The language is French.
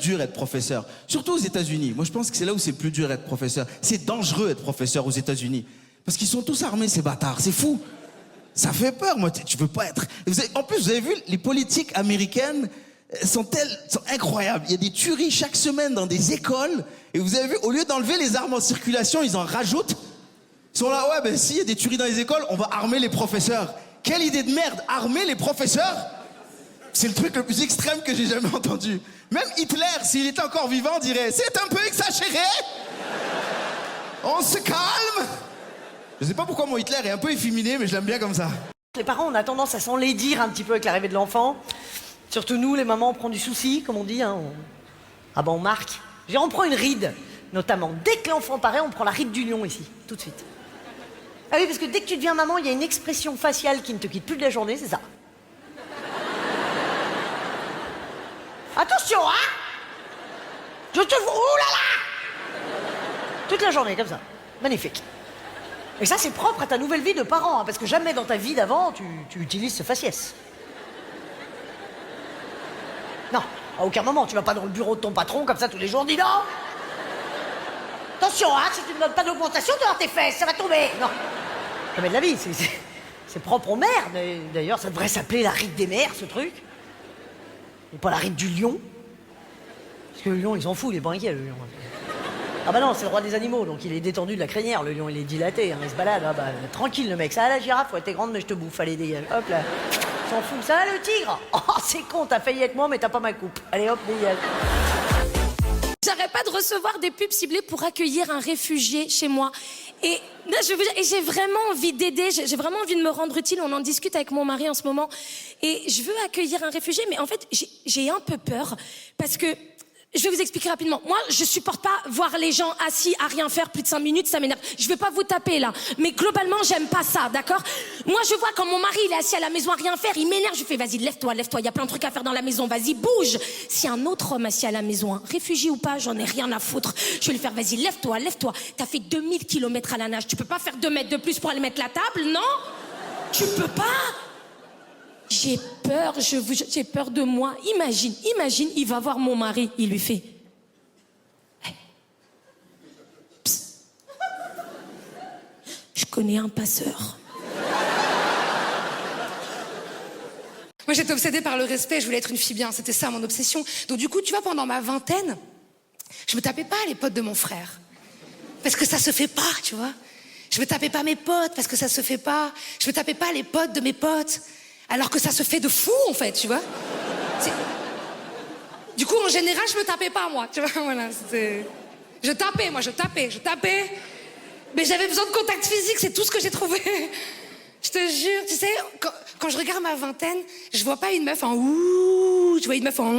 dur être professeur. Surtout aux États-Unis. Moi, je pense que c'est là où c'est le plus dur être professeur. C'est dangereux être professeur aux États-Unis. Parce qu'ils sont tous armés, ces bâtards. C'est fou. Ça fait peur, moi. Tu veux pas être... En plus, vous avez vu, les politiques américaines sont incroyables. Il y a des tueries chaque semaine dans des écoles. Et vous avez vu, au lieu d'enlever les armes en circulation, ils en rajoutent. Ils sont là, ouais, ben s'il y a des tueries dans les écoles, on va armer les professeurs. Quelle idée de merde, armer les professeurs? C'est le truc le plus extrême que j'ai jamais entendu. Même Hitler, s'il était encore vivant, dirait « C'est un peu exagéré. On se calme. » Je sais pas pourquoi mon Hitler est un peu efféminé, mais je l'aime bien comme ça. Les parents, on a tendance à s'enlaidir un petit peu avec l'arrivée de l'enfant. Surtout nous, les mamans, on prend du souci, comme on dit. Hein, Ah ben, on marque. On prend une ride, notamment. Dès que l'enfant paraît, on prend la ride du lion ici, tout de suite. Ah oui, parce que dès que tu deviens maman, il y a une expression faciale qui ne te quitte plus de la journée, c'est ça. Attention, hein! Je te... Ouh là là! Toute la journée, comme ça. Magnifique. Et ça, c'est propre à ta nouvelle vie de parent, hein, parce que jamais dans ta vie d'avant, tu utilises ce faciès. Non, à aucun moment, tu vas pas dans le bureau de ton patron comme ça tous les jours, dis non! Attention, hein, si tu ne donnes pas d'augmentation, tu vas avoir tes fesses, ça va tomber! Non. Jamais de la vie, c'est propre aux mères. D'ailleurs, ça devrait s'appeler la ride des mères, ce truc. Et pas la ride du lion. Parce que le lion, il s'en fout, il est pas inquiet, le lion. Ah bah non, c'est le roi des animaux, donc il est détendu de la crinière, le lion, il est dilaté, hein, il se balade. Ah bah, tranquille, le mec. Ça va, la girafe? Ouais, t'es grande, mais je te bouffe, allez, dégage. Hop là. S'en fout. Ça va, le tigre? Oh, c'est con, t'as failli être moi, mais t'as pas ma coupe. Allez, hop, dégage. J'arrête pas de recevoir des pubs ciblées pour accueillir un réfugié chez moi. Et là, j'ai vraiment envie d'aider, j'ai vraiment envie de me rendre utile. On en discute avec mon mari en ce moment. Et je veux accueillir un réfugié, mais en fait, j'ai un peu peur. Parce que, je vais vous expliquer rapidement. Moi, je supporte pas voir les gens assis à rien faire plus de 5 minutes, ça m'énerve. Je vais pas vous taper là. Mais globalement, j'aime pas ça, d'accord? Moi, je vois quand mon mari, il est assis à la maison à rien faire, il m'énerve. Je fais, vas-y, lève-toi, lève-toi. Il y a plein de trucs à faire dans la maison, vas-y, bouge. Si un autre homme assis à la maison, hein, réfugié ou pas, j'en ai rien à foutre. Je vais lui faire, vas-y, lève-toi, lève-toi. T'as fait 2000 kilomètres à la nage. Tu peux pas faire 2 mètres de plus pour aller mettre la table, non? Tu peux pas? J'ai peur, j'ai peur de moi. Imagine, il va voir mon mari, il lui fait... Je connais un passeur. Moi, j'étais obsédée par le respect, je voulais être une fille bien, c'était ça mon obsession. Donc du coup, tu vois, pendant ma vingtaine, je me tapais pas les potes de mon frère. Parce que ça se fait pas, tu vois. Je me tapais pas mes potes parce que ça se fait pas. Je me tapais pas les potes de mes potes. Alors que ça se fait de fou, en fait, tu vois. Du coup, en général, je me tapais pas, moi, tu vois, voilà, c'était... Je tapais. Mais j'avais besoin de contact physique, c'est tout ce que j'ai trouvé. Je te jure, tu sais, quand je regarde ma vingtaine, je vois pas une meuf en ouh, je vois une meuf en